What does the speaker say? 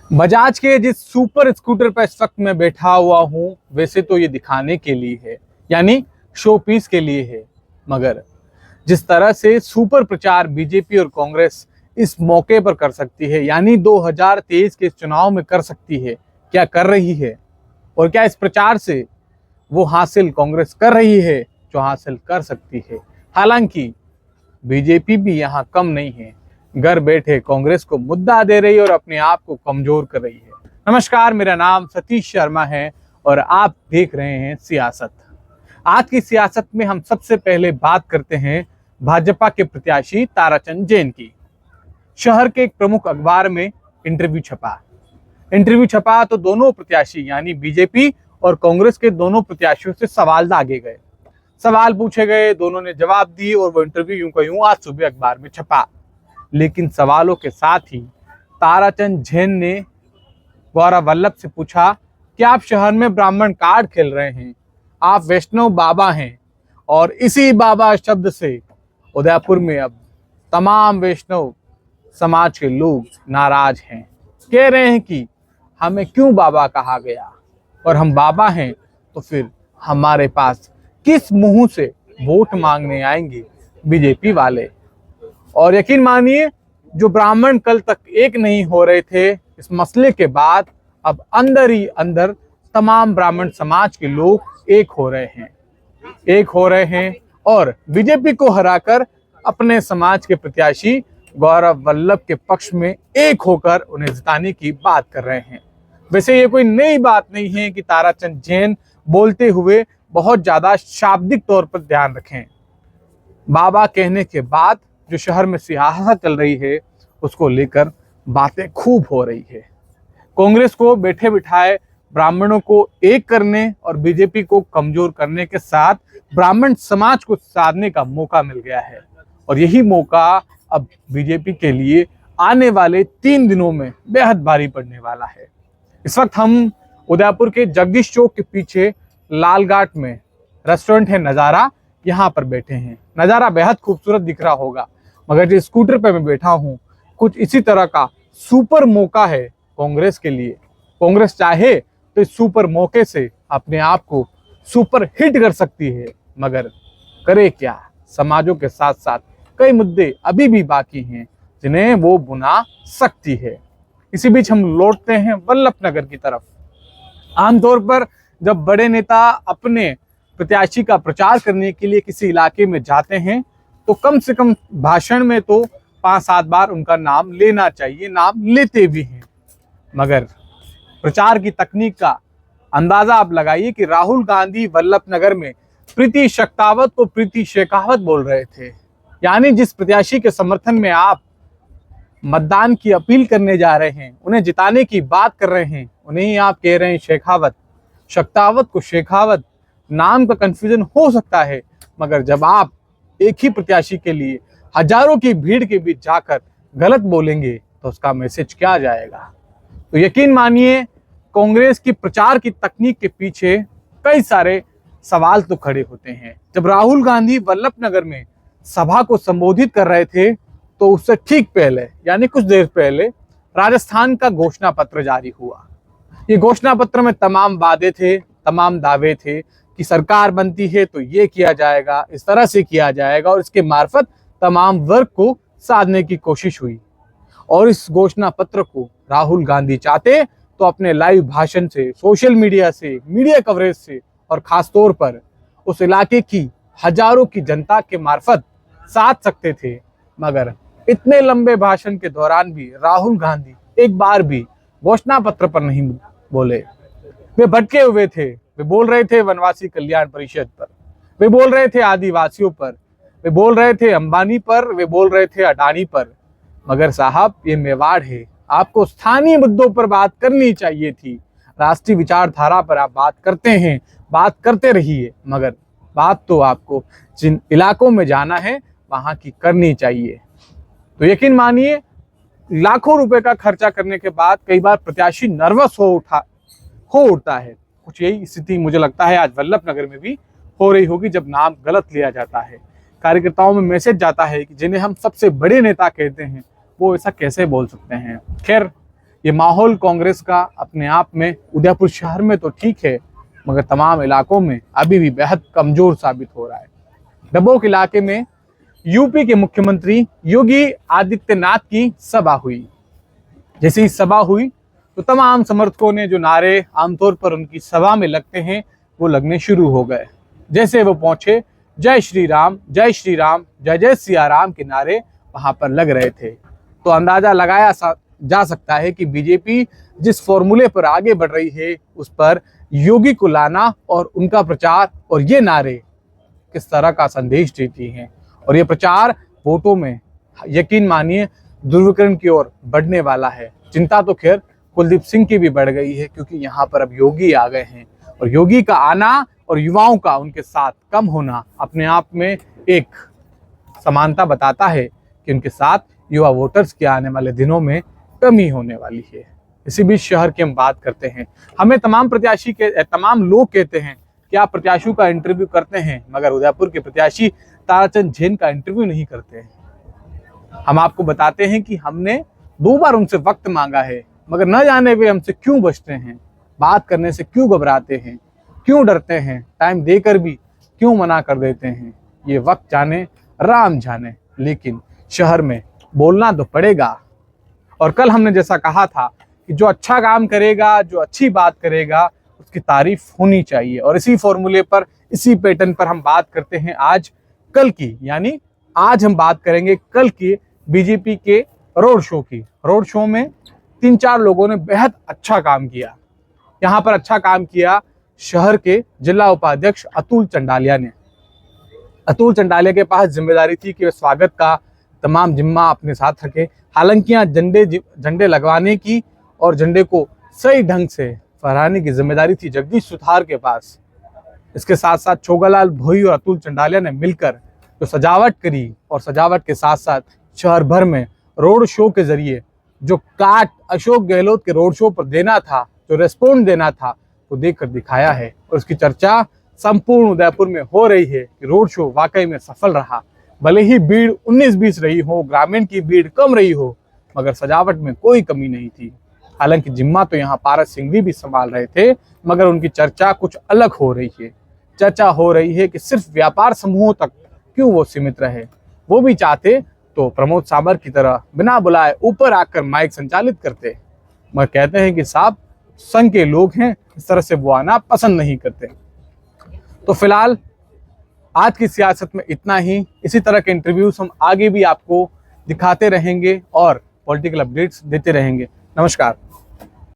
बजाज के जिस super scooter पर इस वक्त मैं बैठा हुआ हूँ, वैसे तो ये दिखाने के लिए है, यानी शो पीस के लिए है। मगर जिस तरह से सुपर प्रचार बीजेपी और कांग्रेस इस मौके पर कर सकती है, यानी 2023 के चुनाव में कर सकती है, क्या कर रही है, और क्या इस प्रचार से वो हासिल कांग्रेस कर रही है जो हासिल कर सकती है। हालांकि बीजेपी भी यहाँ कम नहीं है, घर बैठे कांग्रेस को मुद्दा दे रही है और अपने आप को कमजोर कर रही है। नमस्कार, मेरा नाम सतीश शर्मा है और आप देख रहे हैं सियासत। आज की सियासत में हम सबसे पहले बात करते हैं भाजपा के प्रत्याशी ताराचंद जैन की। शहर के एक प्रमुख अखबार में इंटरव्यू छपा तो दोनों प्रत्याशी यानी बीजेपी और कांग्रेस के दोनों प्रत्याशियों से सवाल दागे गए, सवाल पूछे गए, दोनों ने जवाब दिए और वो इंटरव्यू यूं का यूं आज सुबह अखबार में छपा। लेकिन सवालों के साथ ही ताराचंद जैन ने गौरव वल्लभ से पूछा कि आप शहर में ब्राह्मण कार्ड खेल रहे हैं, आप वैष्णव बाबा हैं, और इसी बाबा शब्द से उदयपुर में अब तमाम वैष्णव समाज के लोग नाराज हैं। कह रहे हैं कि हमें क्यों बाबा कहा गया, और हम बाबा हैं तो फिर हमारे पास किस मुंह से वोट मांगने आएंगे बीजेपी वाले। और यकीन मानिए, जो ब्राह्मण कल तक एक नहीं हो रहे थे, इस मसले के बाद अब अंदर ही अंदर तमाम ब्राह्मण समाज के लोग एक हो रहे हैं और बीजेपी को हराकर अपने समाज के प्रत्याशी गौरव वल्लभ के पक्ष में एक होकर उन्हें जिताने की बात कर रहे हैं। वैसे ये कोई नई बात नहीं है कि ताराचंद जैन बोलते हुए बहुत ज्यादा शाब्दिक तौर पर ध्यान रखें। बाबा कहने के बाद जो शहर में सियासत चल रही है, उसको लेकर बातें खूब हो रही है। कांग्रेस को बैठे बिठाए ब्राह्मणों को एक करने और बीजेपी को कमजोर करने के साथ ब्राह्मण समाज को साधने का मौका मिल गया है, और यही मौका अब बीजेपी के लिए आने वाले 3 दिनों में बेहद भारी पड़ने वाला है। इस वक्त हम उदयपुर के जगदीश चौक के पीछे लालघाट में रेस्टोरेंट है नजारा, यहाँ पर बैठे हैं। नजारा बेहद खूबसूरत दिख रहा होगा, मगर जो स्कूटर पे मैं बैठा हूँ, कुछ इसी तरह का सुपर मौका है कांग्रेस के लिए। कांग्रेस चाहे तो इस सुपर मौके से अपने आप को सुपर हिट कर सकती है, मगर करे क्या। समाजों के साथ साथ कई मुद्दे अभी भी बाकी हैं जिन्हें वो बुना सकती है। इसी बीच हम लौटते हैं वल्लभ नगर की तरफ। आमतौर पर जब बड़े नेता अपने प्रत्याशी का प्रचार करने के लिए किसी इलाके में जाते हैं, तो कम से कम भाषण में तो 5-7 बार उनका नाम लेना चाहिए, नाम लेते भी हैं। मगर प्रचार की तकनीक का अंदाजा आप लगाइए कि राहुल गांधी वल्लभ नगर में प्रीति शक्तावत को प्रीति शेखावत बोल रहे थे, यानी जिस प्रत्याशी के समर्थन में आप मतदान की अपील करने जा रहे हैं, उन्हें जिताने की बात कर रहे हैं, उन्हें ही आप कह रहे हैं शेखावत। शक्तावत को शेखावत, नाम का कंफ्यूजन हो सकता है, मगर जब आप एक ही प्रत्याशी के लिए हजारों की भीड़ के बीच जाकर गलत बोलेंगे तो उसका मैसेज क्या जाएगा। तो यकीन मानिए, कांग्रेस की प्रचार की तकनीक के पीछे कई सारे सवाल तो खड़े होते हैं। जब राहुल गांधी वल्लभ नगर में सभा को संबोधित कर रहे थे, तो उससे ठीक पहले यानी कुछ देर पहले राजस्थान का घोषणा पत्र जारी हुआ। ये घोषणा पत्र में तमाम वादे थे, तमाम दावे थे कि सरकार बनती है तो ये किया जाएगा, इस तरह से किया जाएगा, और इसके मार्फत तमाम वर्ग को साधने की कोशिश हुई। और इस घोषणा पत्र को राहुल गांधी चाहते तो अपने लाइव भाषण से, सोशल मीडिया से, मीडिया कवरेज से, और खास तौर पर उस इलाके की हजारों की जनता के मार्फत साध सकते थे। मगर इतने लंबे भाषण के दौरान भी राहुल गांधी एक बार भी घोषणा पत्र पर नहीं बोले। वे भटके हुए थे। वे बोल रहे थे वनवासी कल्याण परिषद पर, वे बोल रहे थे आदिवासियों पर, वे बोल रहे थे अंबानी पर, वे बोल रहे थे अडानी पर। मगर साहब, ये मेवाड़ है, आपको स्थानीय मुद्दों पर बात करनी चाहिए थी। राष्ट्रीय विचारधारा पर आप बात करते हैं, बात करते रहिए, मगर बात तो आपको जिन इलाकों में जाना है वहां की करनी चाहिए। तो यकीन मानिए, लाखों रुपए का खर्चा करने के बाद कई बार प्रत्याशी नर्वस हो उठता है। कुछ यही स्थिति मुझे लगता है आज वल्लभ नगर में भी हो रही होगी, जब नाम गलत लिया जाता है। कार्यकर्ताओं में मैसेज जाता है कि जिन्हें हम सबसे बड़े नेता कहते हैं, वो ऐसा कैसे बोल सकते हैं। खैर, ये माहौल कांग्रेस का अपने आप में उदयपुर शहर में तो ठीक है, मगर तमाम इलाकों में अभी भी बेहद कमजोर साबित हो रहा है। डबोक इलाके में यूपी के मुख्यमंत्री योगी आदित्यनाथ की सभा हुई। जैसे ही सभा हुई तो तमाम समर्थकों ने जो नारे आमतौर पर उनकी सभा में लगते हैं वो लगने शुरू हो गए। जैसे वो पहुंचे, जय श्री राम, जय श्री राम, जय जय सिया राम के नारे वहां पर लग रहे थे। तो अंदाजा लगाया जा सकता है कि बीजेपी जिस फॉर्मूले पर आगे बढ़ रही है उस पर योगी को लाना और उनका प्रचार और ये नारे किस तरह का संदेश देती हैं। और ये प्रचार वोटों में यकीन मानिए ध्रुवीकरण की ओर बढ़ने वाला है। चिंता तो खैर कुलदीप सिंह की भी बढ़ गई है, क्योंकि यहाँ पर अब योगी आ गए हैं और योगी का आना और युवाओं का उनके साथ कम होना अपने आप में एक समानता बताता है कि उनके साथ युवा वोटर्स के आने वाले दिनों में कमी होने वाली है। इसी बीच शहर की हम बात करते हैं। हमें तमाम लोग कहते हैं कि आप प्रत्याशियों का इंटरव्यू करते हैं, मगर उदयपुर के प्रत्याशी ताराचंद जैन का इंटरव्यू नहीं करते हैं। हम आपको बताते हैं कि हमने 2 बार उनसे वक्त मांगा है, मगर न जाने वे हमसे क्यों बचते हैं, बात करने से क्यों घबराते हैं, क्यों डरते हैं, टाइम देकर भी क्यों मना कर देते हैं। ये वक्त जाने, राम जाने, लेकिन शहर में बोलना तो पड़ेगा। और कल हमने जैसा कहा था कि जो अच्छा काम करेगा, जो अच्छी बात करेगा, उसकी तारीफ होनी चाहिए। और इसी फॉर्मूले पर, इसी पैटर्न पर हम बात करते हैं आज कल की, यानी आज हम बात करेंगे कल की बीजेपी के रोड शो की। रोड शो में 3-4 लोगों ने बेहद अच्छा काम किया। यहाँ पर अच्छा काम किया शहर के जिला उपाध्यक्ष अतुल चंडालिया ने। अतुल चंडालिया के पास जिम्मेदारी थी कि वे स्वागत का तमाम जिम्मा अपने साथ रखे। हालांकि यहाँ झंडे लगवाने की और झंडे को सही ढंग से फहराने की जिम्मेदारी थी जगदीश सुथार के पास। इसके साथ साथ छोगालाल भोई और अतुल चंडालिया ने मिलकर जो सजावट करी और सजावट के साथ साथ शहर भर में रोड शो के जरिए जो काट अशोक गहलोत के रोड शो पर देना था, जो रेस्पॉन्ड देना था, वो देकर दिखाया है। और उसकी चर्चा संपूर्ण उदयपुर में हो रही है कि रोड शो वाकई में सफल रहा। भले ही भीड़ 19-20 रही हो, ग्रामीण की भीड़ कम रही हो, मगर सजावट में कोई कमी नहीं थी। हालांकि जिम्मा तो यहाँ पारस सिंघवी भी संभाल रहे थे, मगर उनकी चर्चा कुछ अलग हो रही है। चर्चा हो रही है कि सिर्फ व्यापार समूहों तक क्यों वो सीमित रहे। वो भी चाहते तो प्रमोद सामर की तरह बिना बुलाए ऊपर आकर माइक संचालित करते, मगर कहते हैं कि साहब संघ के लोग हैं, इस तरह से वो आना पसंद नहीं करते। तो फिलहाल आज की सियासत में इतना ही। इसी तरह के इंटरव्यूज हम आगे भी आपको दिखाते रहेंगे और पॉलिटिकल अपडेट्स देते रहेंगे। नमस्कार।